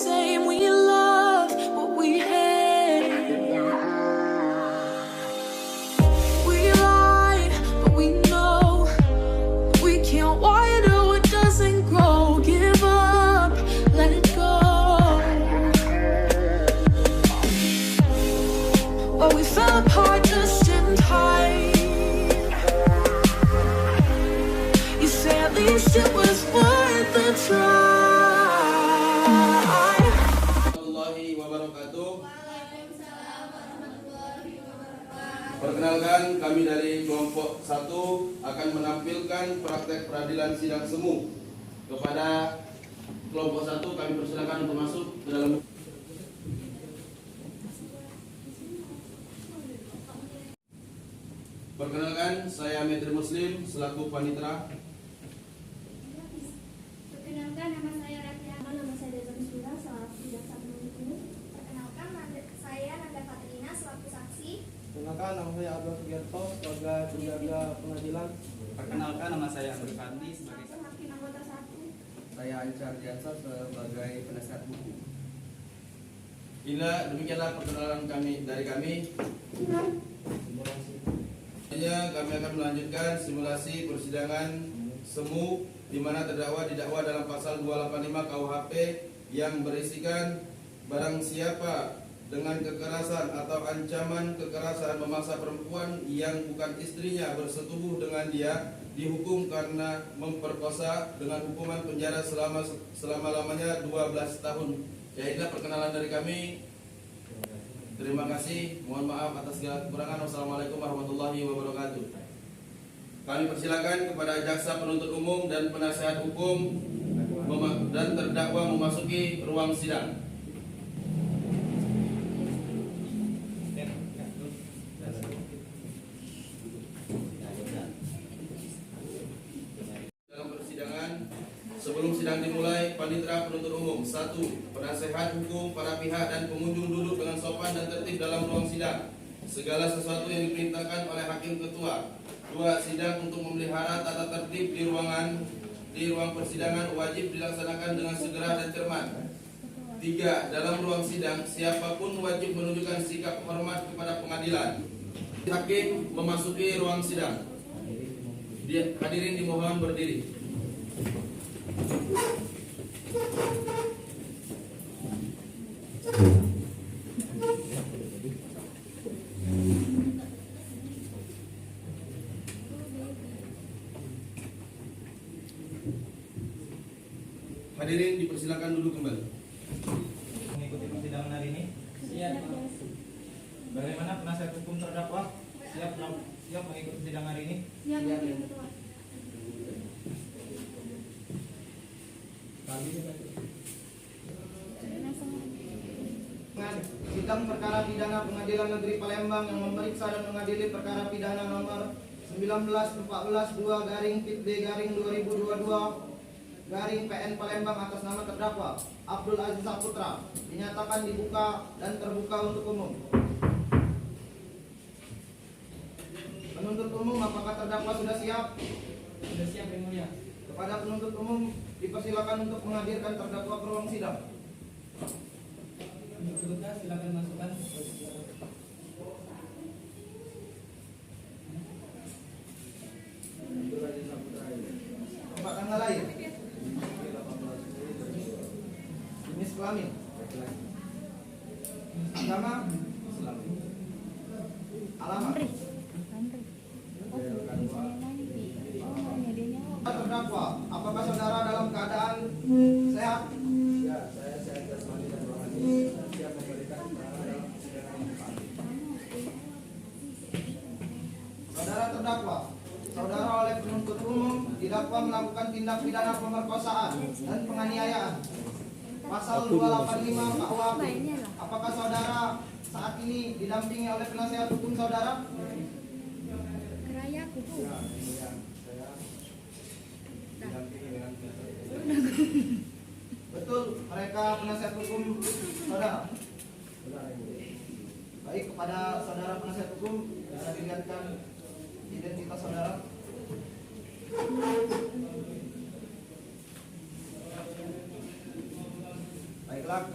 same. We love what we hate. We lie, but we know we can't water what doesn't grow. Give up, let it go. Well, we fell apart just in time. You say at least it was worth the try. Warahmatullahi wabarakatuh. Perkenalkan, kami dari kelompok 1 akan menampilkan praktek peradilan sidang semu. Kepada kelompok 1 kami persilakan untuk masuk ke dalam. Perkenalkan, saya Metri Muslim selaku panitera. Perkenalkan, nama saya Ratia. Nama saya Deza Musbira selaku jaksa penuntut umum. Perkenalkan, saya Nanda Fatrina selaku saksi. Perkenalkan, nama saya Abdul Sugiarto sebagai penjaga pengadilan. Perkenalkan, nama saya Abdul Fandi sebagai Hakim anggota 1. Saya Ancar Diansa sebagai penasihat hukum. Demikianlah perkenalan dari kami. Selanjutnya kami akan melanjutkan simulasi persidangan semu di mana terdakwa didakwa dalam pasal 285 KUHP yang berisikan barang siapa dengan kekerasan atau ancaman kekerasan memaksa perempuan yang bukan istrinya bersetubuh dengan dia dihukum karena memperkosa dengan hukuman penjara selama-lamanya 12 tahun. Ya, inilah perkenalan dari kami. Terima kasih. Mohon maaf atas segala kekurangan. Wassalamualaikum warahmatullahi wabarakatuh. Kami persilakan kepada jaksa penuntut umum dan penasihat hukum dan terdakwa memasuki ruang sidang. Dalam persidangan, sebelum sidang dimulai, panitera penuntut umum 1. Penasehat hukum, para pihak dan pengunjung duduk dengan sopan dan tertib dalam ruang sidang. Segala sesuatu yang diperintahkan oleh hakim ketua. 2. Sidang untuk memelihara tata tertib di ruang persidangan wajib dilaksanakan dengan segera dan cermat. 3. Dalam ruang sidang, siapapun wajib menunjukkan sikap hormat kepada pengadilan. Hakim memasuki ruang sidang. Hadirin dimohon berdiri. Hadirin dipersilakan duduk kembali. mengikuti persidangan hari ini. Siap. Bagaimana penasihat hukum terdakwa? Siap mengikuti persidangan hari ini? Siap, Hakim Ketua. Sidang perkara pidana Pengadilan Negeri Palembang yang memeriksa dan mengadili perkara pidana nomor 19-14-2-P/2022 PN Palembang atas nama terdakwa Abdul Aziz Saputra dinyatakan dibuka dan terbuka untuk umum. Penuntut umum, apakah terdakwa sudah siap? Sudah siap, Yang Mulia. Kepada penuntut umum dipersilakan untuk menghadirkan terdakwa ke ruang sidang. Untuk berkas silakan masukkan. Tempat tanggal lahir, jenis kelamin, agama, alamat. Terdakwa, apakah saudara dalam keadaan sehat? Ya, saya sehat jasmani dan rohani. Siap memberikan keterangan dalam persidangan ini. Saudara terdakwa, saudara oleh penuntut umum didakwa melakukan tindak pidana pemerkosaan dan penganiayaan. Pasal 285 KUHP. Apakah saudara saat ini didampingi oleh penasihat hukum saudara? Keraya kuku. Ya, saya didampingi dengan betul mereka penasihat hukum saudara. Baik, kepada saudara penasihat hukum bisa dilihatkan identitas saudara. Baiklah,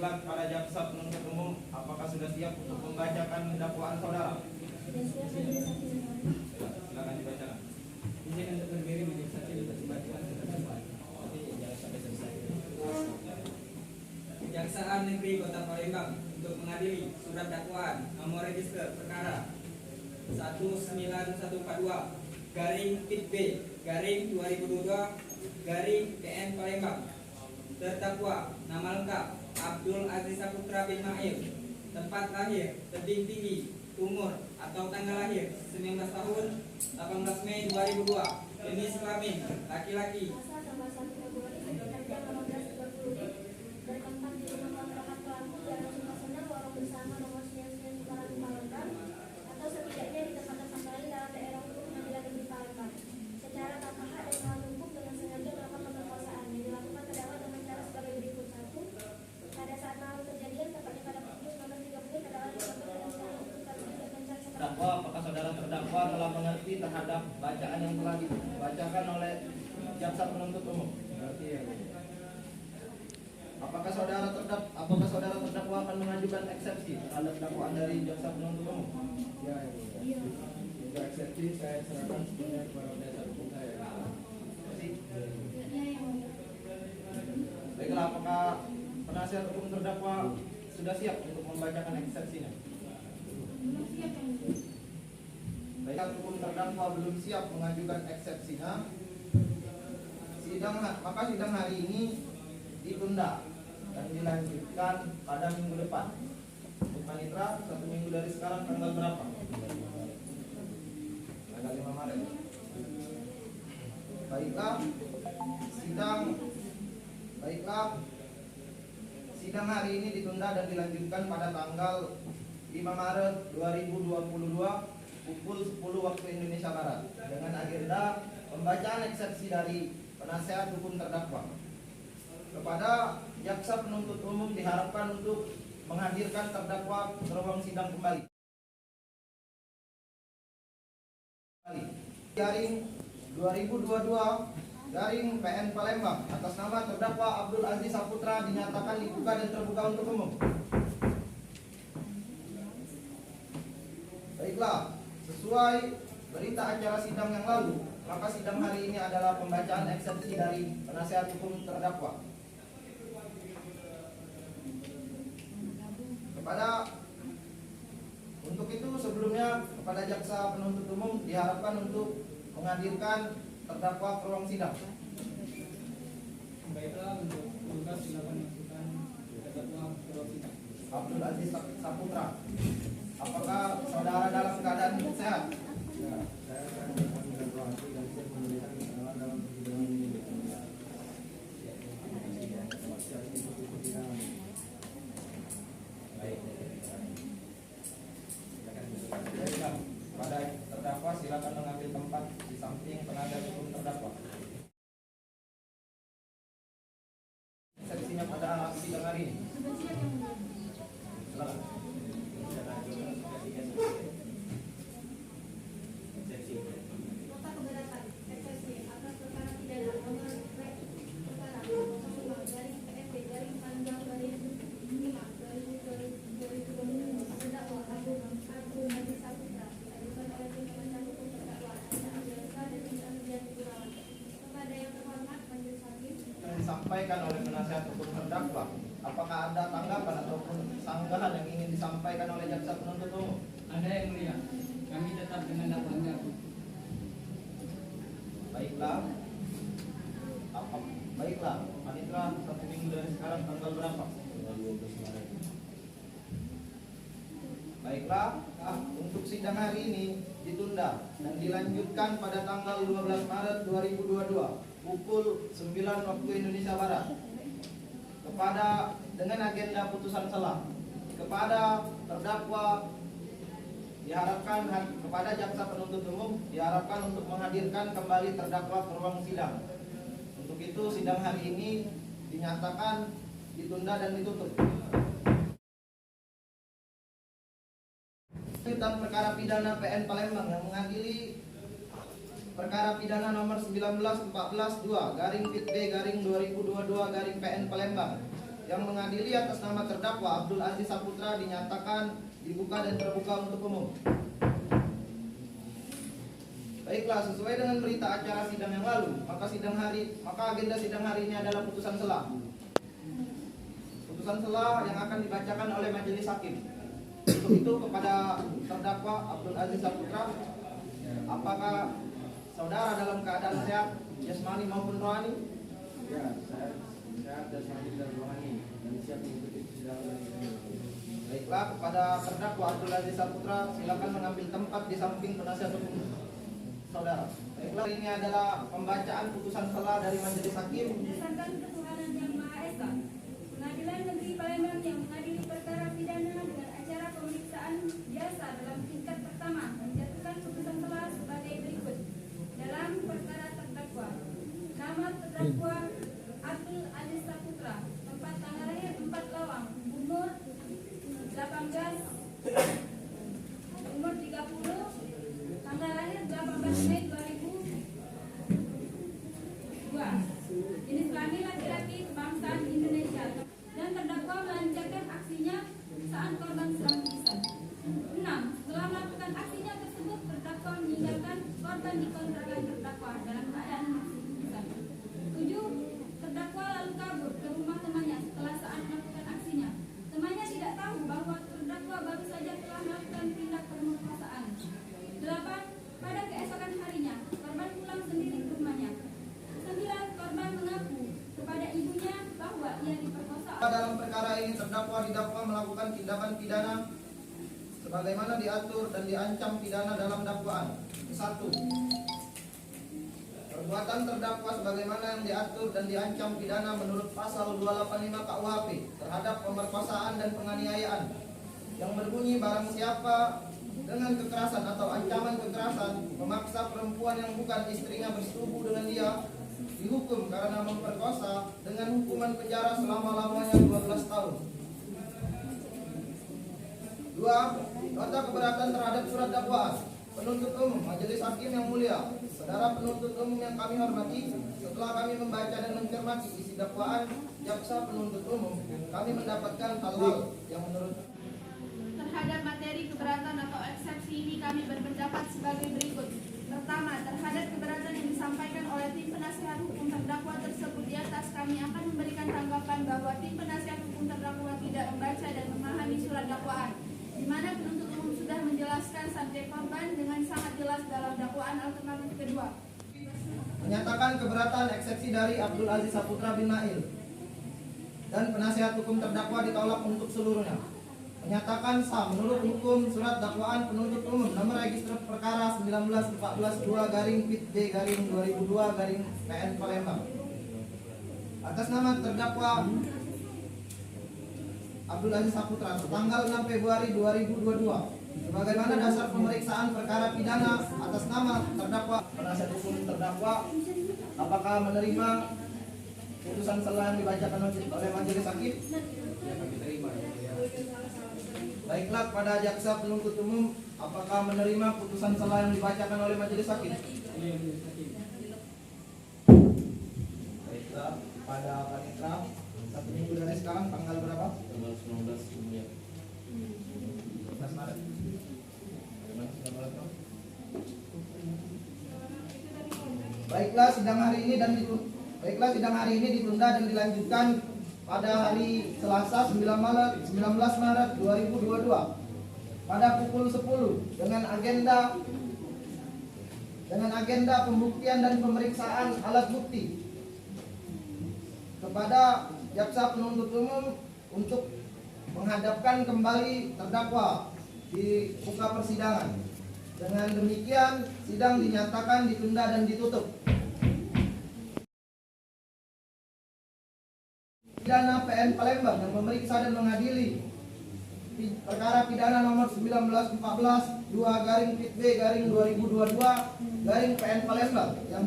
usulan pada jaksa penuntut umum, apakah sudah siap untuk membacakan dakwaan saudara? Silakan dibacakan. Izin untuk berdiri menjadi saksi untuk dibacakan keterangan. Jangan sampai selesai. Kejaksaan Negeri Kota Palembang untuk mengadili surat dakwaan nomor register perkara 19142 garing PIT B garing 2022 garing PN Palembang. Terdakwa nama lengkap Abdul Aziz Saputra bin Mail, tempat lahir Tebing Tinggi, umur atau tanggal lahir 19 tahun 18 Mei 2002, jenis kelamin laki-laki. Pasal tanggal 1 Februari jam 18.30 bertempat di rumah kontrakan pelaku Jalan Sumasana Warung Bersama nomor 99 Palembang atau setidaknya di tempat tersangka lain dalam daerah hukum Pengadilan Negeri Palembang secara tak hak dan melakukan dengan sengaja melakukan pemerkosaan yang dilakukan terdakwa dengan cara sebagai berikut: 1. Pada saat malam kejadian tepatnya pada pukul 19.30 terdakwa dilakukan dengan cara untuk mencari Terdakwa, apakah saudara terdakwa telah mengerti terhadap bacaan yang telah dibacakan oleh jaksa penuntut umum? Apakah saudara terdakwa akan mengajukan eksepsi terhadap dakwaan dari jaksa penuntut umum? Ya, untuk eksepsi saya serahkan sepenuhnya kepada dasar hukum saya. Baiklah, apakah penasihat hukum terdakwa sudah siap untuk membacakan eksepsinya? Baiklah, hukum terdakwa belum siap mengajukan eksepsinya. Maka sidang hari ini ditunda dan dilanjutkan pada minggu depan. Untuk panitera 1 minggu dari sekarang tanggal berapa? Tanggal 5 Maret. Sidang hari ini ditunda dan dilanjutkan pada tanggal 5 Maret 2022 pukul 10 waktu Indonesia Barat dengan agenda pembacaan eksepsi dari penasihat hukum terdakwa. Kepada jaksa penuntut umum diharapkan untuk menghadirkan terdakwa ke ruang sidang kembali. Garing 2022 garing PN Palembang atas nama terdakwa Abdul Aziz Saputra dinyatakan dibuka dan terbuka untuk umum. Baiklah, sesuai berita acara sidang yang lalu, maka sidang hari ini adalah pembacaan eksepsi dari penasihat hukum terdakwa. Untuk itu sebelumnya kepada jaksa penuntut umum diharapkan untuk menghadirkan terdakwa ke ruang sidang. Baiklah, untuk tugas silakan masukkan terdakwa ke ruang sidang. Abdul Aziz Saputra, apakah saudara dalam keadaan sehat? Ya, saya akan melakukan dan siap memberikan keterangan dalam persidangan ini. Baiklah, pada terdakwa silakan mengambil tempat di samping penasihat hukum terdakwa. Eksepsinya pada sidang hari ini. Silakan. Nota keberatan eksepsi atas perkara pidana nomor perkara 02 garing PNP garing Palembang garing 5/2022 terdakwa Abdul Aziz Saputra diajukan oleh tim penasihat hukum terdakwa Anda Angelika dan Ida Nurjati Gunawan. Kepada yang terhormat majelis hakim, Yang disampaikan oleh penasihat hukum terdakwa, apakah ada tanggapan ataupun sanggahan yang ingin disampaikan oleh jaksa penuntut umum? Ada yang mulia, kami tetap dengan dakwaannya. Baiklah, panitera 1 minggu dari sekarang tanggal berapa? 12 Maret. Baiklah, untuk sidang hari ini ditunda dan dilanjutkan pada tanggal 12 Maret 2022 pukul 9 waktu Indonesia Barat. Dengan agenda putusan selah kepada terdakwa diharapkan, kepada jaksa penuntut umum diharapkan untuk menghadirkan kembali terdakwa ke ruang sidang. Untuk itu sidang hari ini dinyatakan ditunda dan ditutup. Tentang perkara pidana PN Palembang yang mengadili perkara pidana nomor 1914/2 garing PIT B garing 2022 garing PN Palembang yang mengadili atas nama terdakwa Abdul Aziz Saputra dinyatakan dibuka dan terbuka untuk umum. Baiklah, sesuai dengan berita acara sidang yang lalu, maka agenda sidang hari ini adalah putusan sela. Putusan sela yang akan dibacakan oleh majelis hakim. Untuk itu kepada terdakwa Abdul Aziz Saputra, apakah saudara dalam keadaan sehat jasmani maupun rohani? Ya, saya sehat jasmani dan rohani dan siap mengikuti persidangan ini. Baiklah, kepada terdakwa Abdul Aziz Saputra, silakan mengambil tempat di samping penasihat hukum saudara. Baiklah, ini adalah pembacaan putusan sela dari majelis hakim. Berdasarkan ketuhanan yang Maha Esa, Pengadilan Negeri Palembang yang mengadili perkara pidana dengan acara pemeriksaan biasa dalam tingkat pertama menjatuhkan putusan sela sebagai berikut. Dalam perkara terdakwa, nama terdakwa Abdul Aziz Saputra, tempat tanggal lahir 4 Lawang, umur 30, tanggal lahir 18 Mei 2002, jenis kelamin laki-laki, kebangsaan Indonesia, dan terdakwa melancarkan aksinya saat korban sedang pingsan. 6. Setelah melakukan aksinya tersebut, terdakwa meninggalkan korban di kontrakan terdakwa dalam keadaan masih pingsan. 7. Terdakwa lalu kabur ke rumah temannya setelah saat melakukan aksinya. Temannya tidak tahu bahwa terdakwa baru saja telah melakukan tindak pemerkosaan. 8. Pada keesokan harinya, korban pulang sendiri ke rumahnya. 9. Korban mengaku kepada ibunya bahwa ia diperkosa. Dalam perkara ini terdakwa didakwa melakukan tindakan pidana sebagaimana diatur dan diancam pidana dalam dakwaan. 1. Perbuatan terdakwa sebagaimana yang diatur dan diancam pidana menurut pasal 285 KUHP terhadap pemerkosaan dan penganiayaan yang berbunyi barang siapa dengan kekerasan atau ancaman kekerasan memaksa perempuan yang bukan istrinya bersetubuh dengan dia dihukum karena memperkosa dengan hukuman penjara selama-lamanya 12 tahun. 2. Nota keberatan terhadap surat dakwaan. Penuntut umum, majelis hakim yang mulia, saudara penuntut umum yang kami hormati, setelah kami membaca dan mencermati isi dakwaan jaksa penuntut umum, kami mendapatkan hal-hal yang menurut terhadap materi keberatan atau eksepsi ini kami berpendapat sebagai berikut. Pertama, terhadap keberatan yang disampaikan oleh tim penasihat hukum terdakwa tersebut di atas, kami akan memberikan tanggapan bahwa tim penasihat hukum terdakwa tidak membaca dan memahami surat dakwaan, di mana penuntut umum sudah menjelaskan subjek korban dengan sangat jelas dalam dakwaan alternatif kedua. menyatakan keberatan eksepsi dari Abdul Aziz Saputra bin Nail dan penasihat hukum terdakwa ditolak untuk seluruhnya. Menyatakan sah menurut hukum surat dakwaan penuntut umum nomor register perkara 1914-2-PIT-B-2002-PN Palembang atas nama terdakwa Abdul Aziz Saputra tanggal 6 Februari 2022 sebagaimana dasar pemeriksaan perkara pidana atas nama terdakwa. Penasihat hukum terdakwa apakah menerima putusan sela yang dibacakan oleh majelis hakim? Ya, kami terima ya. Baiklah, pada jaksa penuntut umum, apakah menerima putusan sela yang dibacakan oleh majelis hakim? Baiklah, pada panitra 1 minggu dari sekarang tanggal berapa? Tanggal 19 Juni. 12 Maret. Baiklah, sidang hari ini ditunda dan dilanjutkan pada hari Selasa 19 Maret 2022 pada pukul 10 dengan agenda pembuktian dan pemeriksaan alat bukti kepada jaksa penuntut umum untuk menghadapkan kembali terdakwa di muka persidangan. Dengan demikian sidang dinyatakan ditunda dan ditutup. Pidana PN Palembang yang memeriksa dan mengadili perkara pidana nomor 1914-2-PIT-B-2022-PN Palembang yang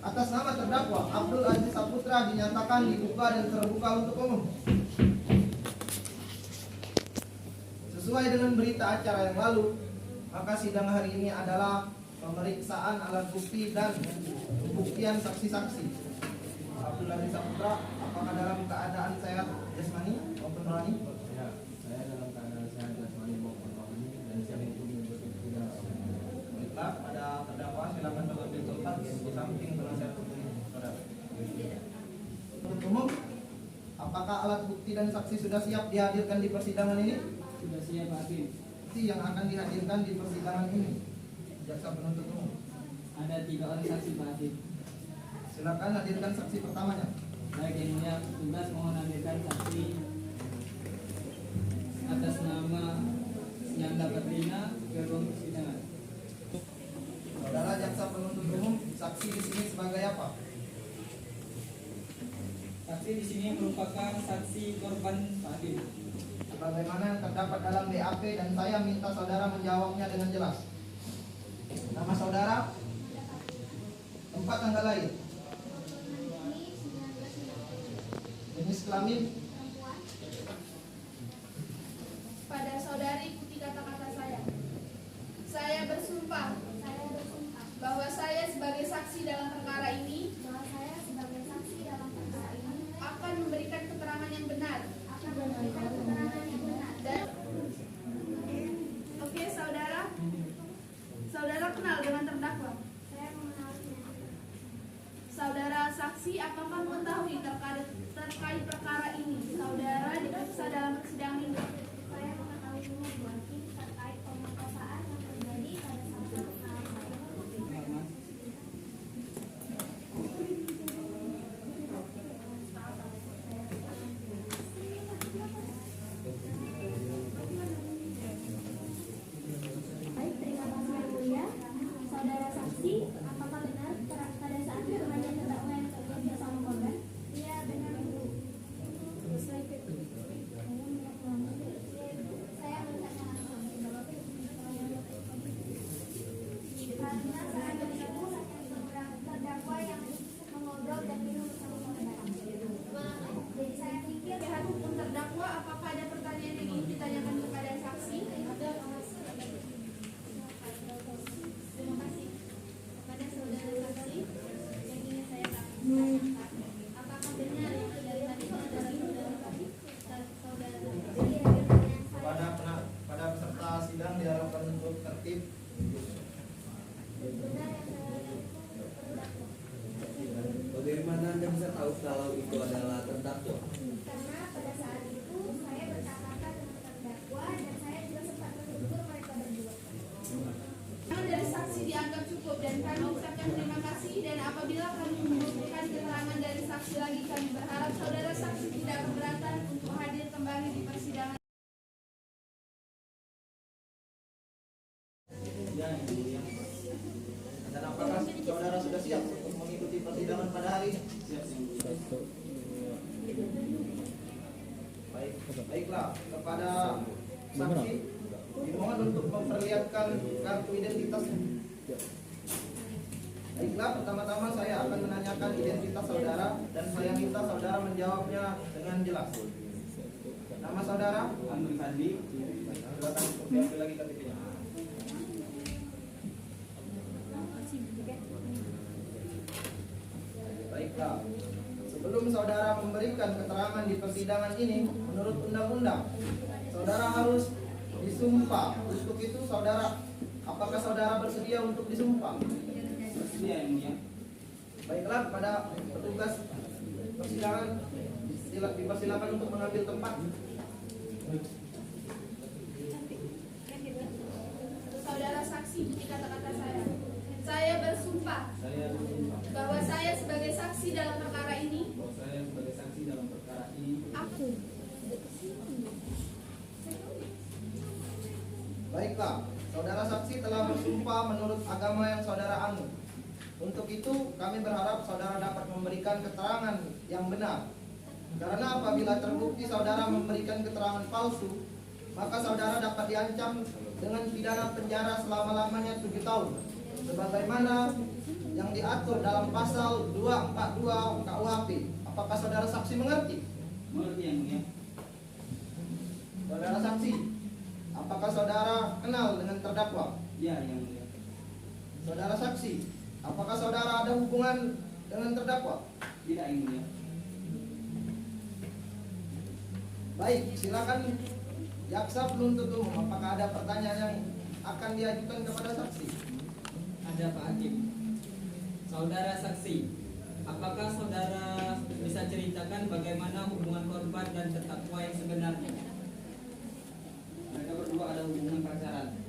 atas nama terdakwa Abdul Aziz Saputra dinyatakan dibuka dan terbuka untuk umum. Sesuai dengan berita acara yang lalu, maka sidang hari ini adalah pemeriksaan alat bukti dan pembuktian saksi-saksi. Abdul Aziz Saputra, apakah dalam keadaan sehat jasmani maupun rohani? Ya, saya dalam keadaan sehat jasmani maupun rohani dan siap untuk mengikuti sidang. Baiklah, pada terdakwa silakan mengambil tempat di samping penasihat hukum saudara. Penuntut umum, apakah alat bukti dan saksi sudah siap dihadirkan di persidangan ini? Sudah siap hakim. Saksi yang akan dihadirkan di persidangan ini, jaksa penuntut umum. Ada 3 orang saksi Pak Hakim. Silakan hadirkan saksi pertamanya. Baik yang mulia, petugas mohon hadirkan saksi atas nama Nyanda Katrina ke ruang persidangan. Saudara jaksa penuntut umum, saksi di sini sebagai apa? Saksi di sini merupakan saksi korban Pak Hakim. Sebagaimana yang terdapat dalam BAP dan saya minta saudara menjawabnya dengan jelas. Nama saudara, tempat tanggal lahir, jenis kelamin, Pada saudari ikuti kata-kata saya. Saya bersumpah bahwa saya sebagai saksi dalam perkara ini akan memberikan keterangan yang benar. Dan oke, saudara kenal dengan terdakwa. Saudara saksi, apakah mengetahui terkait perkara ini? Saudara diperiksa dalam persidangan ini. Saya mengetahui semua Bu Hakim terkait pemerkosaan yang terjadi pada salah satu saya. Baik, terima kasih Yang Mulia. Saudara saksi, apakah benar pada saat kejadian terdakwa yang terjadi bersama korban? Iya, benar Bu. Saya bertanya langsung. Karena saat itu terdakwa yang mengobrol dan minum bersama korban. Jadi saya pikir Pihak hukum terdakwa, apakah ada pertanyaan yang ingin ditanyakan kepada saksi? terima kasih kepada saudara saksi yang ingin saya tanyakan. Apakah benar yang dari tadi saudara saudara pada peserta sidang diharapkan untuk tertib. benar yang saya Bagaimana Anda bisa tahu kalau itu adalah terdakwa? karena pada saat itu saya berkata-kata dengan terdakwa dan saya juga sempat menegur mereka berdua. Keterangan dari saksi dianggap cukup dan kami ucapkan terima kasih, dan apabila kami membutuhkan keterangan dari saksi lagi, kami berharap saudara saksi tidak keberatan untuk hadir kembali di persidangan. Ya, Yang Mulia. Dan apakah saudara sudah siap untuk mengikuti persidangan pada hari ini? Siap Yang Mulia. Baiklah, kepada saksi dimohon untuk memperlihatkan kartu identitasnya. Baiklah, pertama-tama saya akan menanyakan identitas saudara dan saya minta saudara menjawabnya dengan jelas. Nama saudara? Amri Fadli. Silakan untuk diambil lagi KTP-nya. Baiklah, sebelum saudara memberikan keterangan di persidangan ini, menurut undang-undang, saudara harus disumpah. Untuk itu saudara, apakah saudara bersedia untuk disumpah? Bersedia Yang Mulia. Baiklah, kepada petugas persidangan dipersilakan untuk mengambil tempat. Saudara saksi, ikuti kata-kata saya. Saya bersumpah Saya bersumpah bahwa saya sebagai saksi dalam perkara ini bahwa saya sebagai saksi dalam perkara ini Baiklah, saudara saksi telah bersumpah menurut agama yang saudara anut. Untuk itu, kami berharap saudara dapat memberikan keterangan yang benar. Karena apabila terbukti saudara memberikan keterangan palsu, maka saudara dapat diancam dengan pidana penjara selama-lamanya 7 tahun. Sebagaimana yang diatur dalam pasal 242 KUHP. Apakah saudara saksi mengerti? Mengerti Yang Mulia. Saudara saksi, apakah saudara kenal dengan terdakwa? Ya Yang Mulia. Saudara saksi, apakah saudara ada hubungan dengan terdakwa? Tidak, Yang Mulia. Baik, silakan jaksa penuntut umum. Apakah ada pertanyaan yang akan diajukan kepada saksi? Ada, Pak Hakim. Saudara saksi, apakah saudara bisa ceritakan bagaimana hubungan korban dan terdakwa yang sebenarnya? Mereka berdua ada hubungan pacaran,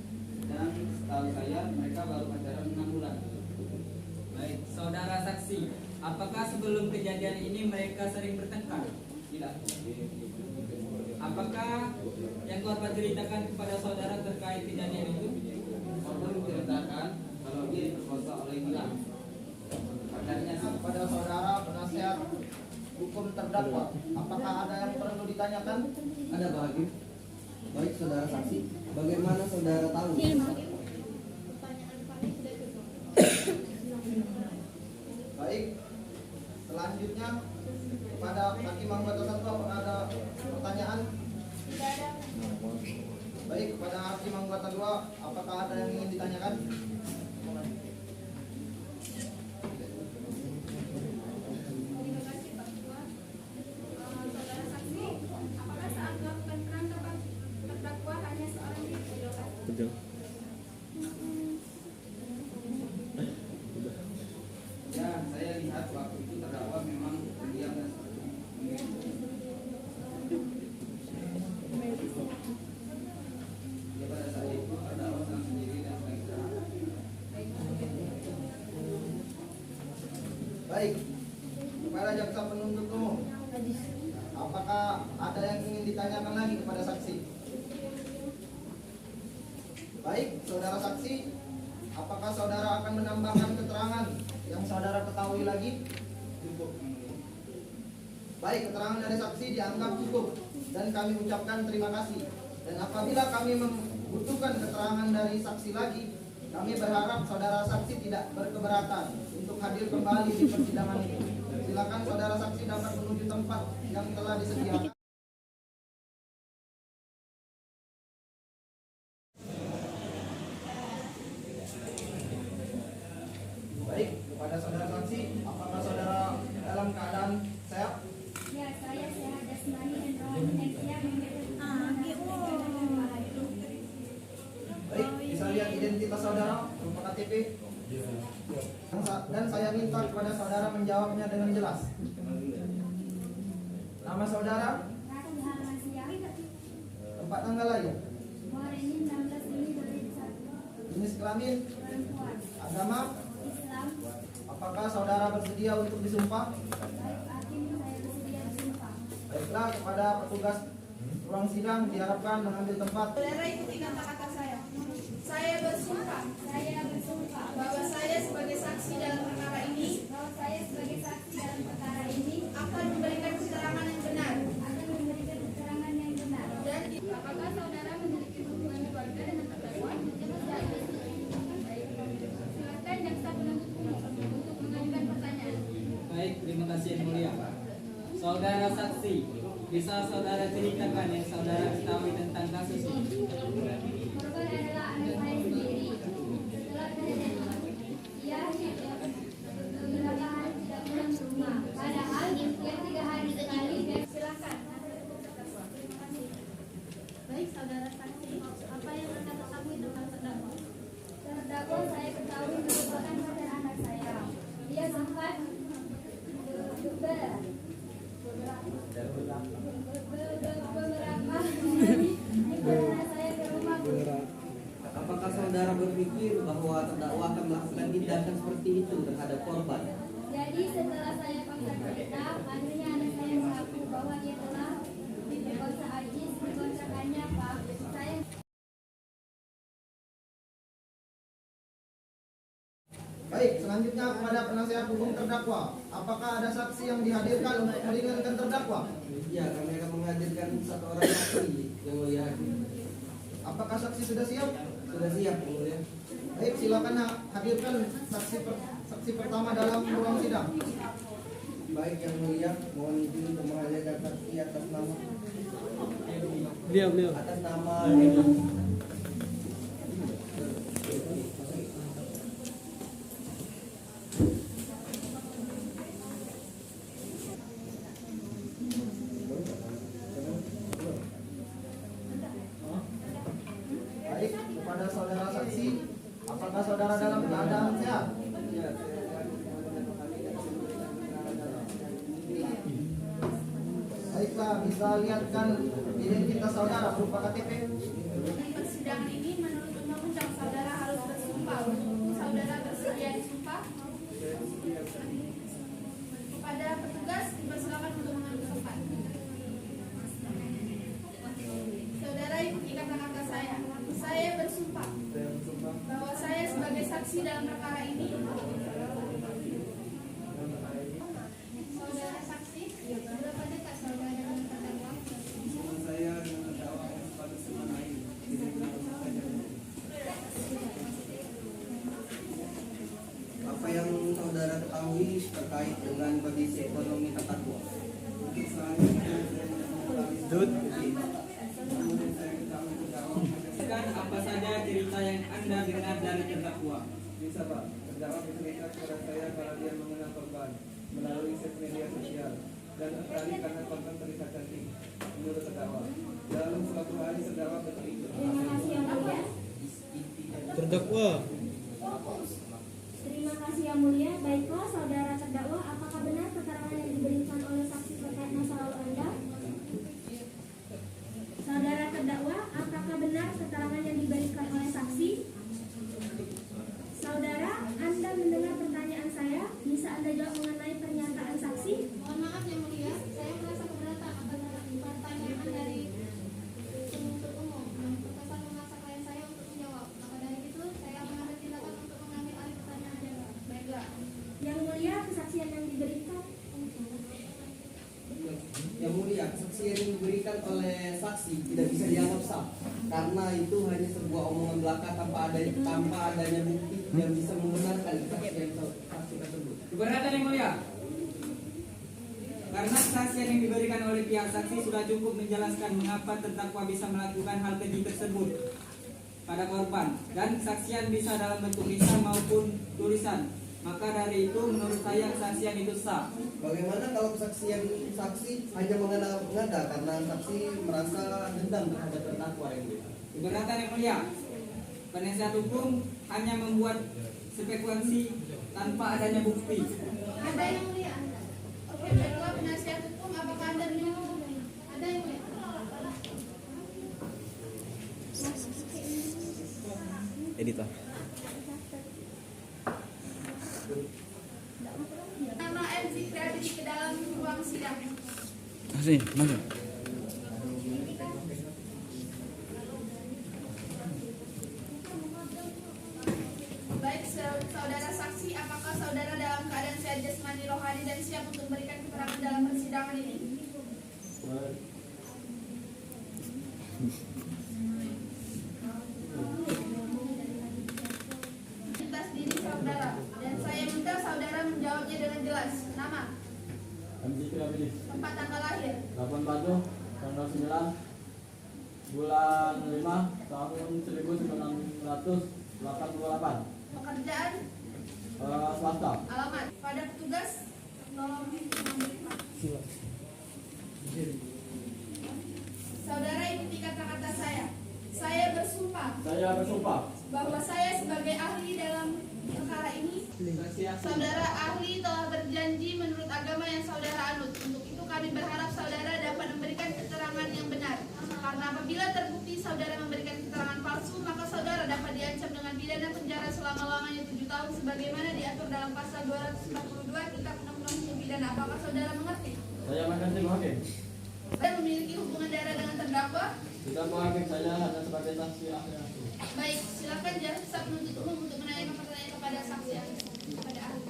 dan setahu saya mereka baru pacaran 6 bulan. Baik, saudara saksi, apakah sebelum kejadian ini mereka sering bertengkar? Tidak. Apakah yang korban ceritakan kepada saudara terkait kejadian itu? Korban menceritakan kalau dia diperkosa oleh Gilang. Pacarnya Kepada saudara penasihat hukum terdakwa, apakah ada yang perlu ditanyakan? Ada Pak Hakim. Baik saudara saksi, bagaimana saudara tahu? Baik, selanjutnya kepada hakim anggota satu ada pertanyaan? Tidak ada. Baik, kepada hakim anggota 2, apakah ada yang ingin ditanyakan? Terima kasih Pak Ketua. Saudara saksi, apakah saat melakukan penangkapan terdakwa hanya seorang diri di lokasi? Ya, saya lihat waktu itu terdakwa memang diam dan ya, pada saat itu terdakwa sedang sendiri dan sedang istirahat. Baik, kepada jaksa penuntut umum, apakah ada yang ingin ditanyakan lagi kepada saksi? Baik, saudara saksi, apakah saudara akan menambahkan keterangan yang saudara ketahui lagi? Cukup, Yang Mulia. Baik, keterangan dari saksi dianggap cukup dan kami ucapkan terima kasih. Dan apabila kami membutuhkan keterangan dari saksi lagi, kami berharap saudara saksi tidak berkeberatan untuk hadir kembali di persidangan itu. Silakan saudara saksi dapat menuju tempat yang telah disediakan. Baik, kepada saudara saksi, apakah saudara dalam keadaan sehat? Ya, saya sehat jasmani dan rohani dan siap memberikan Baik, bisa lihat identitas saudara berupa KTP. Dan saya minta kepada saudara menjawabnya dengan jelas. Nama saudara, Ratu halaman siang. tempat tanggal lahir, Hari ini 16 Juni 2001. jenis kelamin, Perempuan. agama. Islam. Apakah saudara bersedia untuk disumpah? Baik, hakim saya bersedia bersumpah. Baiklah, kepada petugas ruang sidang diharapkan mengambil tempat. Saudara ikuti kata-kata saya. Saya bersumpah Saya bersumpah bahwa saya sebagai saksi dalam perkara ini bahwa saya sebagai saksi dalam perkara ini akan memberikan keterangan yang benar. akan memberikan keterangan yang benar. Dan apakah saudara memiliki hubungan keluarga dengan terdakwa? Silakan jaksa penuntut umum untuk mengajukan pertanyaan. Baik, terima kasih Yang Mulia. Saudara saksi, bisa saudara ceritakan yang saudara ketahui tentang kasus ini? Korban adalah anak saya sendiri. Setelah kejadian ia beberapa hari tidak pulang ke rumah. Padahal yang 3 hari sekali dan silakan. Terima kasih. Baik, saudara saksi, apa yang anda ketahui tentang terdakwa? Terdakwa saya ketahui merupakan pacar anak saya. Dia sempat beberapa hari karena saya ke rumah. Apakah saudara berpikir bahwa terdakwa akan melakukan tindakan seperti itu terhadap korban? Jadi setelah saya paksa cerita, akhirnya anak saya mengaku bahwa dia telah diperkosa Ajis di kontrakannya, Pak. Saya Baik, selanjutnya kepada penasihat hukum terdakwa. Apakah ada saksi yang dihadirkan untuk meringankan terdakwa? Ya, kami akan menghadirkan satu orang saksi yang mulia hakim. Apakah saksi sudah siap? Sudah siap yang mulia. Baik, silakan hadirkan saksi pertama dalam ruang sidang. Baik yang mulia, mohon izin untuk menghadirkan saksi atas nama atas nama bisa lihatkan identitas saudara berupa KTP? Di persidangan ini menurut undang-undang saudara harus bersumpah. Saudara bersedia disumpah? Kepada petugas dipersilakan untuk mengambil tempat. Saudara ikuti kata-kata saya. Saya bersumpah bahwa saya sebagai saksi dalam perkara ini. Saudara saksi, berapa dekat saudara dengan terdakwa? Saya dengan terdakwa yang sepatutnya semenai. Apa yang saudara ketahui terkait dengan kondisi ekonomi terdakwa? Untuk selanjutnya saya mengulangi. Kemudian saya ketahui terdakwa. Apa saja cerita yang Anda dengar dari terdakwa? Bisa Pak, terdakwa bercerita kepada saya kalau dia mengenal korban melalui media sosial dan tertarik karena korban terlihat cantik menurut terdakwa. Dalam suatu hari terdakwa bercerita. Terima kasih yang mulia. Terdakwa. Terima kasih yang mulia. Baiklah saudara terdakwa, apakah benar keterangan yang diberikan oleh saksi terkait masa lalu Anda? Saudara terdakwa, apakah benar keterangan yang diberikan oleh saksi? Saudara, Anda mendengar pertanyaan saya? Bisa Anda jawab mengenai pernyataan saksi? Mohon maaf yang mulia, saya merasa keberatan akan pertanyaan dari penuntut umum yang terkesan memaksa klien saya untuk menjawab. Maka dari itu, saya mengambil tindakan untuk mengambil alih pertanyaan. Baiklah. Yang mulia, kesaksian yang diberikan. Yang mulia, kesaksian yang diberikan oleh saksi tidak bisa dianggap sah karena itu hanya sebuah omongan belaka tanpa adanya bukti yang bisa membenarkan kesaksian saksi tersebut. Keberatan yang mulia. Karena kesaksian yang diberikan oleh pihak saksi sudah cukup menjelaskan mengapa terdakwa bisa melakukan hal keji tersebut pada korban dan kesaksian bisa dalam bentuk lisan maupun tulisan. Maka dari itu menurut saya kesaksian itu sah. Bagaimana kalau kesaksian saksi hanya mengada-ngada karena saksi merasa dendam terhadap terdakwa yang mulia? Keberatan yang mulia. Penasihat hukum hanya membuat spekulasi tanpa adanya bukti. Ada yang mulia. Oke, baiklah penasihat hukum, apakah Anda menyuruh? Ada yang mulia. Editor. Nama MC Kreatif ke dalam ruang sidang. Sini, maju. Baik, saudara saksi, apakah saudara dalam keadaan sehat jasmani, rohani dan siap untuk memberikan keterangan dalam persidangan ini? Identitas diri saudara, dan saya minta saudara menjawabnya dengan jelas. Nama, MC Kirabili, tempat tanggal lahir, 8 Batu, tanggal 9 bulan 5 tahun 1988. pekerjaan, Swasta. alamat. Pada petugas, tolong mengambil. Saudara ikuti kata-kata saya. Saya bersumpah Saya bersumpah. bahwa saya sebagai ahli dalam perkara ini, saudara ahli telah berjanji menurut agama yang saudara anut. Untuk itu kami berharap saudara dapat memberikan keterangan yang benar. Karena apabila terbukti saudara memberikan keterangan palsu, maka saudara dapat diancam dengan pidana penjara selama-lamanya 7 tahun sebagaimana diatur dalam pasal 242 Kitab Undang-Undang Hukum Pidana. Apakah saudara mengerti? Saya mengerti Bu Hakim. Anda memiliki hubungan darah dengan terdakwa? Tidak Bu Hakim, saya hanya sebagai saksi ahli. Baik, silakan jaksa penuntut umum untuk menanyakan pertanyaan kepada saksi ahli. Kepada ahli.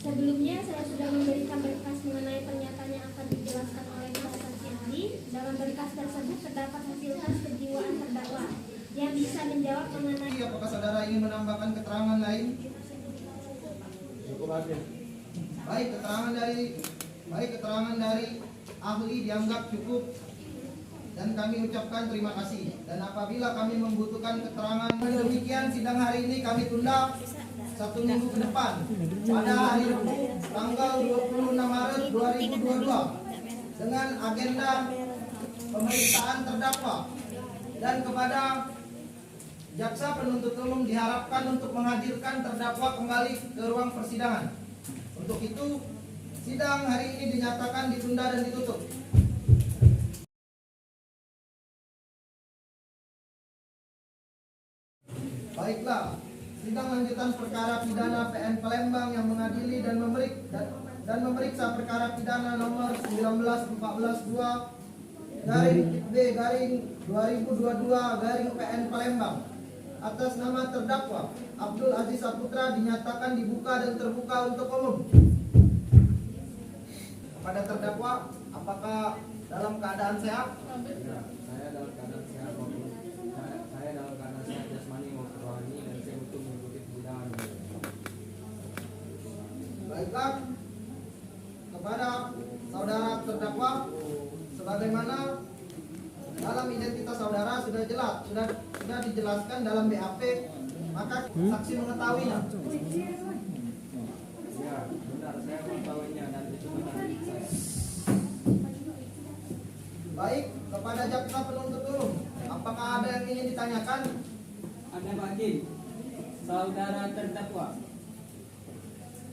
Sebelumnya saya sudah memberikan berkas mengenai pernyataan yang akan dijelaskan oleh saksi ahli. Dalam berkas tersebut terdapat hasil tes kejiwaan terdakwa yang bisa menjawab mengenai. Apakah saudara ingin menambahkan keterangan lain? Cukup Hakim. Baik, keterangan dari ahli dianggap cukup dan kami ucapkan terima kasih. Dan apabila kami membutuhkan keterangan demikian, sidang hari ini kami tunda 1 minggu ke depan pada hari Rabu tanggal 26 Maret 2022 dengan agenda pemeriksaan terdakwa, dan kepada jaksa penuntut umum diharapkan untuk menghadirkan terdakwa kembali ke ruang persidangan. Untuk itu sidang hari ini dinyatakan ditunda dan ditutup. sidang lanjutan perkara pidana PN Palembang yang mengadili dan memeriksa perkara pidana nomor 19/14/2/B/2022 PN Palembang atas nama terdakwa Abdul Aziz Saputra dinyatakan dibuka dan terbuka untuk umum. Kepada terdakwa, apakah dalam keadaan sehat? Ya, saya dalam keadaan sehat maupun saya dalam keadaan sehat jasmani maupun rohani dan saya untuk mengikuti persidangan. Baiklah, kepada saudara terdakwa, sebagaimana dalam identitas saudara sudah dijelaskan dalam BAP, maka saksi mengetahuinya. Ya, benar saya mengetahuinya dan itu benar saya. Baik, kepada jaksa penuntut umum, apakah ada yang ingin ditanyakan? Ada Pak Hakim. Saudara terdakwa,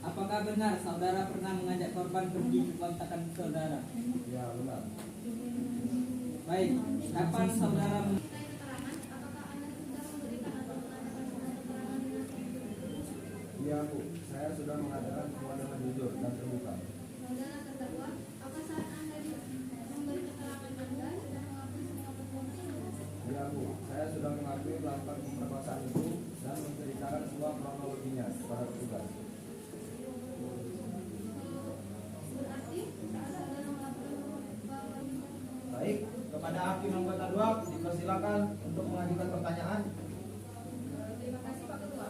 apakah benar saudara pernah mengajak korban pergi ke kontrakan saudara? Ya, benar. Baik, kapan saudara Ya Bu, saya sudah mengatakan semua dengan jujur dan terbuka. Saudara terdakwa, apa saat Anda memberi keterangan Anda sudah mengakui semua perbuatan? Ya Bu, saya sudah mengakui melakukan pemerkosaan itu dan menceritakan semua kronologinya kepada petugas. Berarti saat saudara melakukan bahwa Baik, kepada hakim anggota 2 dipersilakan untuk mengajukan pertanyaan. Terima kasih Pak Ketua.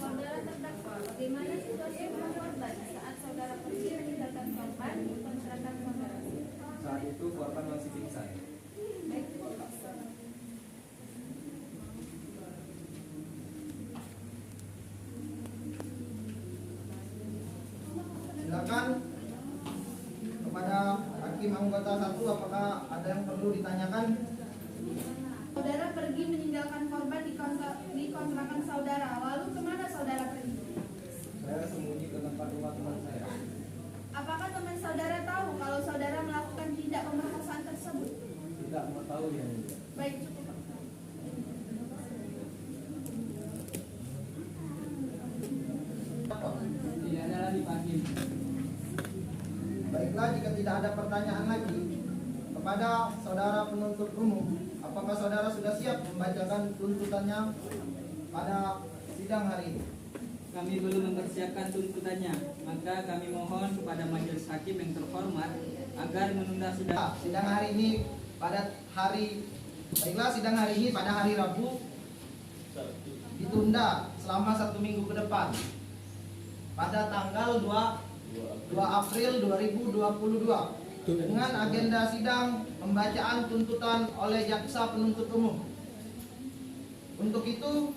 Saudara terdakwa, bagaimana situasi rumah korban saat saudara pergi meninggalkan korban di kontrakan saudara? Saat itu korban masih pingsan. Baik, Silakan kepada hakim anggota 1, apakah ada yang perlu ditanyakan? saudara pergi meninggalkan korban di kontrakan saudara. Lalu kemana saudara pergi? Saya sembunyi ke tempat rumah teman saya. Apakah teman saudara tahu kalau saudara melakukan tindak pemerkosaan tersebut? Tidak mau tahu ya. Baik, cukup. tidak ada lagi Pak Hakim? Baiklah, jika tidak ada pertanyaan lagi kepada saudara penuntut umum, apakah saudara sudah siap membacakan tuntutannya pada sidang hari ini? Kami belum mempersiapkan tuntutannya, maka kami mohon kepada majelis hakim yang terhormat agar menunda sidang. Sidang hari ini pada hari sidang hari ini pada hari Rabu ditunda selama 1 minggu ke depan pada tanggal 2 April 2022 dengan agenda sidang pembacaan tuntutan oleh jaksa penuntut umum. Untuk itu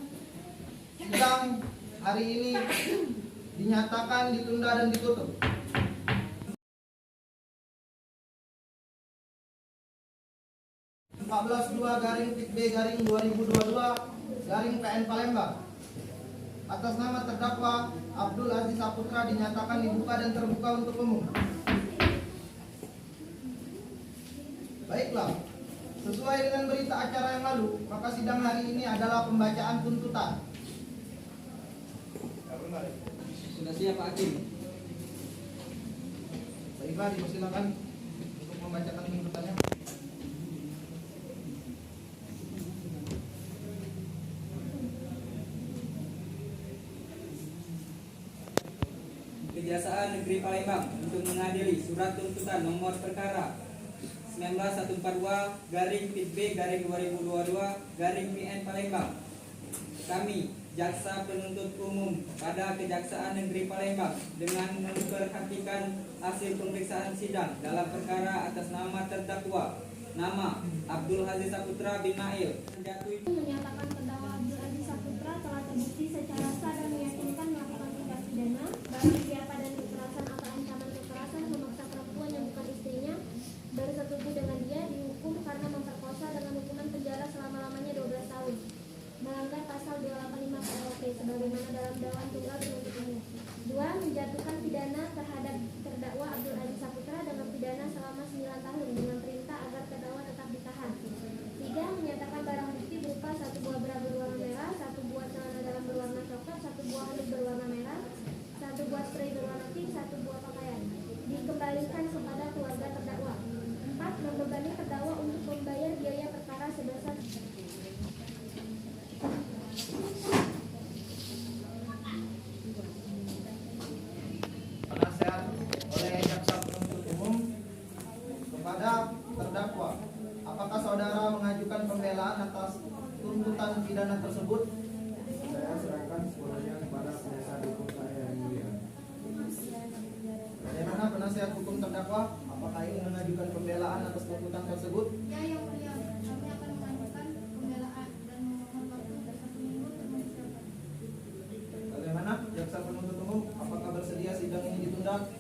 sidang hari ini dinyatakan ditunda dan ditutup. 14/2/B/2022 PN Palembang atas nama terdakwa Abdul Aziz Saputra dinyatakan dibuka dan terbuka untuk umum. Baiklah, sesuai dengan berita acara yang lalu, maka sidang hari ini adalah pembacaan tuntutan. Sudah siap Pak Hakim? Baiklah, dipersilakan untuk membacakan tuntutannya. Kejaksaan Negeri Palembang untuk mengadili surat tuntutan nomor perkara 191/PB/2022/PN Palembang. Kami, Jaksa Penuntut Umum pada Kejaksaan Negeri Palembang dengan memperhatikan hasil pemeriksaan sidang dalam perkara atas nama terdakwa nama Abdul Aziz Saputra bin Mail menjatuhi menyatakan terdakwa Abdul Aziz Saputra telah terbukti secara sah dan meyakinkan melakukan tindak pidana barang siapa dan kekerasan atau ancaman kekerasan memaksa perempuan yang bukan istrinya bersetubuh dengan dia dihukum karena memperkosa dengan hukuman penjara selama-lamanya 12 tahun melanggar pasal 285 KUHP sebagaimana dalam dakwaan tunggal penuntut umum. 2. Menjatuhkan pidana terhadap terdakwa Abdul Aziz Saputra dengan pidana selama 9 tahun dengan perintah agar terdakwa tetap ditahan. 3. Menyatakan barang bukti berupa 1 buah bra berwarna merah, 1 buah celana dalam berwarna coklat, tuntutan tersebut? Ya, yang mulia, kami akan melanjutkan pembelaan dan memohon waktu untuk 1 minggu untuk mempersiapkan. Bagaimana jaksa penuntut umum? Apakah bersedia sidang ini ditunda?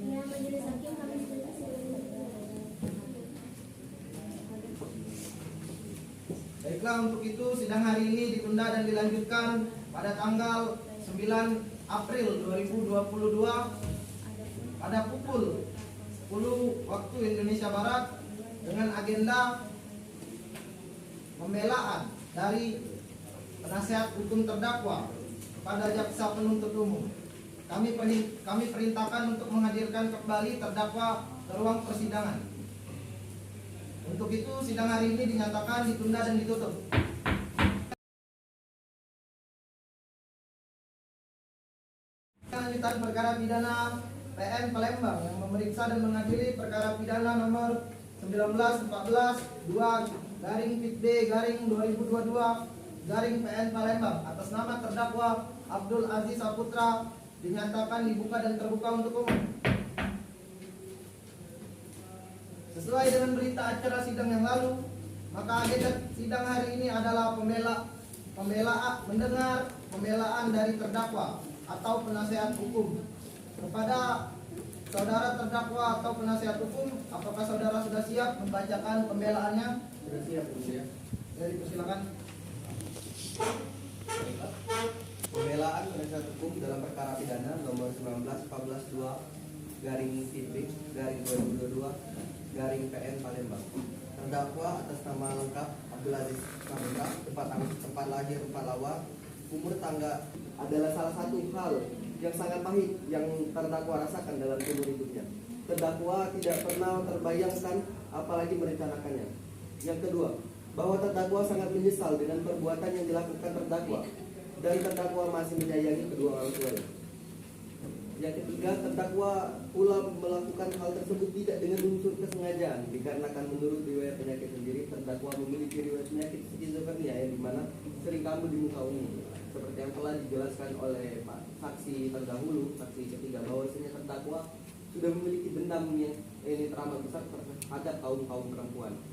Ya, majelis hakim kami setuju sidang ini. Baiklah, untuk itu sidang hari ini ditunda dan dilanjutkan pada tanggal 9 April 2022 pada pukul 10 waktu Indonesia Barat dengan agenda pembelaan dari penasihat hukum terdakwa kepada jaksa penuntut umum. Kami perintahkan untuk menghadirkan kembali terdakwa ke ruang persidangan. Untuk itu sidang hari ini dinyatakan ditunda dan ditutup. Lanjutan perkara pidana PN Palembang yang memeriksa dan mengadili perkara pidana nomor 1914-2-PB-2022 PN Palembang atas nama terdakwa Abdul Aziz Saputra dinyatakan dibuka dan terbuka untuk umum. Sesuai dengan berita acara sidang yang lalu, maka agenda sidang hari ini adalah mendengar pembelaan dari terdakwa atau penasihat hukum kepada saudara terdakwa atau penasihat hukum. Apakah saudara sudah siap membacakan pembelaannya? Sudah siap, ya. Jadi persilakan. Pembelaan penasihat hukum dalam perkara pidana nomor 19-14-2-2022 PN Palembang. Terdakwa atas nama lengkap Abdul Aziz Saputra, tempat lahir Palawa, umur tangga adalah salah satu hal yang sangat pahit yang terdakwa rasakan dalam seumur hidupnya. Terdakwa tidak pernah terbayangkan apalagi merencanakannya. Yang kedua, bahwa terdakwa sangat menyesal dengan perbuatan yang dilakukan terdakwa dan terdakwa masih menyayangi kedua orang tuanya. Yang ketiga, terdakwa pula melakukan hal tersebut tidak dengan unsur kesengajaan, dikarenakan menurut riwayat penyakit sendiri terdakwa memiliki riwayat penyakit skizofrenia yang dimana sering kambuh di muka umum, seperti yang telah dijelaskan oleh Pak saksi terdahulu, saksi ketiga, bahwasanya terdakwa sudah memiliki dendam yang ini teramat besar terhadap kaum perempuan.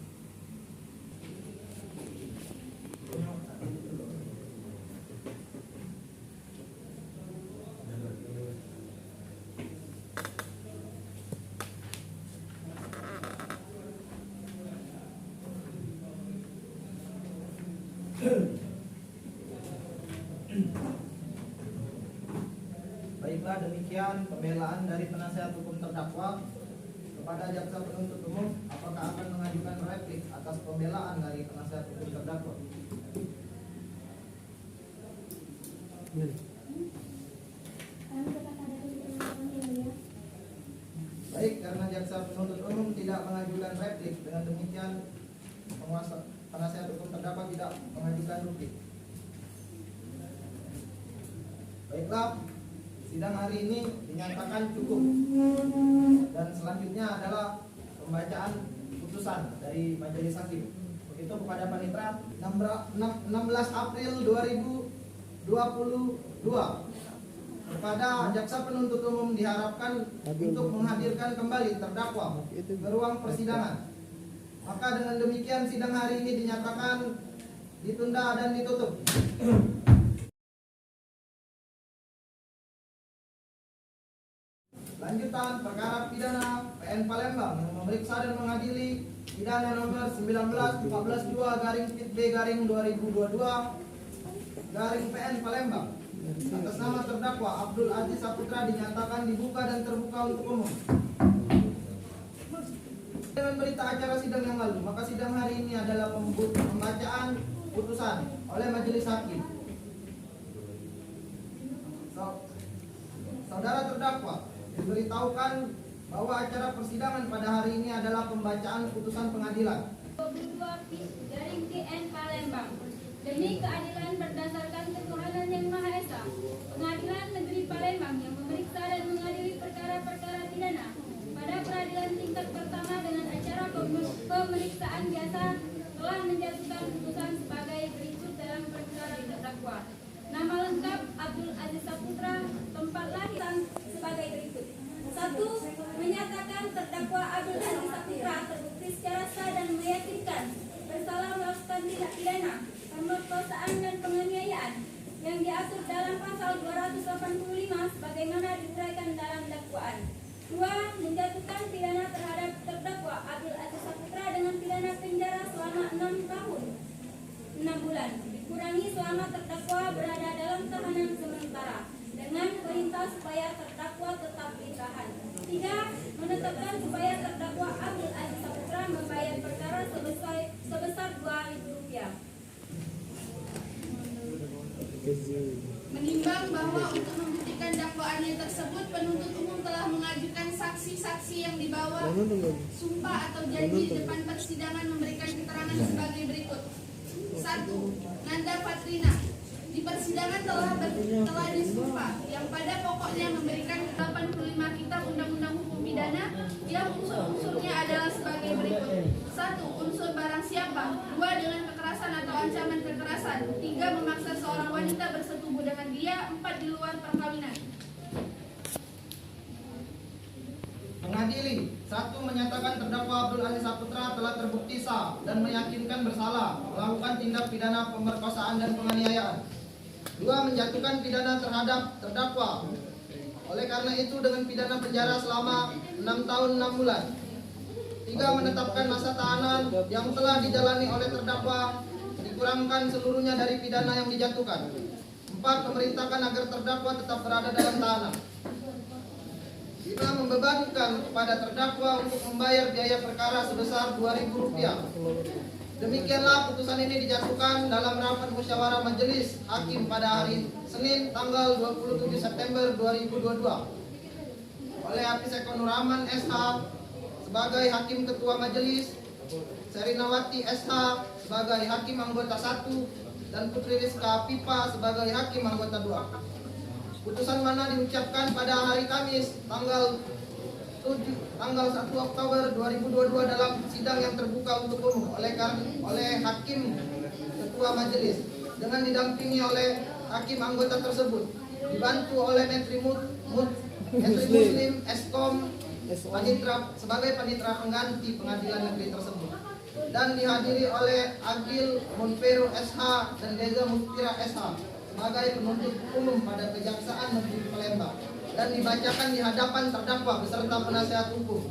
Baiklah, demikian pembelaan dari penasihat hukum terdakwa kepada jaksa penuntut umum. Apakah akan mengajukan replik atas pembelaan dari penasihat hukum terdakwa? Kami tetap ada di sidang ini, ya. Baik, karena jaksa penuntut umum tidak mengajukan replik, dengan demikian penguasa penasihat hukum terdakwa tidak mengajukan replik. Baiklah, sidang hari ini dinyatakan cukup. Dan selanjutnya adalah pembacaan putusan dari majelis hakim. Begitu kepada panitera 16 April 2022. Kepada jaksa penuntut umum diharapkan untuk menghadirkan kembali terdakwa ke ruang persidangan. Maka dengan demikian sidang hari ini dinyatakan ditunda dan ditutup. Lanjutan perkara pidana PN Palembang yang memeriksa dan mengadili pidana nomor 19-14-2-PB-2022 PN Palembang atas nama terdakwa Abdul Aziz Saputra dinyatakan dibuka dan terbuka untuk umum. Dengan berita acara sidang yang lalu, maka sidang hari ini adalah pembacaan putusan oleh majelis hakim. Saudara terdakwa diberitahukan bahwa acara persidangan pada hari ini adalah pembacaan putusan pengadilan. 22-PN Palembang. Demi keadilan berdasarkan ketuhanan yang Maha Esa, Pengadilan Negeri Palembang yang memeriksa dan mengadili perkara-perkara pidana pada peradilan tingkat pertama dengan acara pemeriksaan biasa telah menjatuhkan putusan sebagai berikut dalam perkara terdakwa. Nama lengkap Abdul Aziz Saputra, tempat lahir sebagai berikut. 1. Menyatakan terdakwa Abdul Aziz Saputra terbukti secara pemerkosaan dan penganiayaan yang diatur dalam pasal 285 sebagaimana diuraikan dalam dakwaan. 2. Menjatuhkan pidana terhadap terdakwa Abdul Aziz Saputra dengan pidana penjara selama 6 tahun 6 bulan, dikurangi selama terdakwa berada dalam tahanan sementara, dengan perintah supaya terdakwa tetap ditahan. 3. Menetapkan supaya terdakwa Abdul Aziz Saputra membayar perkara sebesar Rp2.000. Menimbang bahwa untuk membuktikan dakwaannya tersebut, penuntut umum telah mengajukan saksi-saksi yang dibawa sumpah atau janji di depan persidangan memberikan keterangan sebagai berikut. 1. Nanda Fatrina di persidangan telah disumpah yang pada pokoknya memberikan 85 kitab Undang-Undang Hukum Pidana yang unsur-unsurnya adalah sebagai berikut. 1. Unsur barang siapa. 2. Dengan kekerasan atau ancaman kekerasan. 3. Memaksa seorang wanita bersetubuh dengan dia. 4. Di luar perkawinan. Mengadili. 1. Menyatakan terdakwa Abdul Aziz Saputra telah terbukti sah dan meyakinkan bersalah melakukan tindak pidana pemerkosaan dan penganiayaan. 2. Menjatuhkan pidana terhadap terdakwa. Oleh karena itu dengan pidana penjara selama 6 tahun 6 bulan. 3. Menetapkan masa tahanan yang telah dijalani oleh terdakwa dikurangkan seluruhnya dari pidana yang dijatuhkan. 4. Memerintahkan agar terdakwa tetap berada dalam tahanan. 5. Membebankan kepada terdakwa untuk membayar biaya perkara sebesar Rp2.000. Demikianlah putusan ini dijatuhkan dalam rapat musyawarah majelis hakim pada hari Senin tanggal 27 September 2022 oleh Hafiz Eko Nur Rahman SH sebagai hakim ketua majelis, Serinawati SH sebagai hakim anggota 1 dan Putri Rizka Pipa sebagai hakim anggota 2. Putusan mana diucapkan pada hari Kamis tanggal 1 Oktober 2022 dalam sidang yang terbuka untuk umum oleh hakim ketua majelis dengan didampingi oleh hakim anggota tersebut, dibantu oleh Menteri Muslim Eskom Panitra sebagai panitera pengganti pengadilan negeri tersebut, dan dihadiri oleh Agil Monpero SH dan Deza Muftira SH sebagai penuntut umum pada Kejaksaan Negeri Palembang, dan dibacakan di hadapan terdakwa beserta penasihat hukum.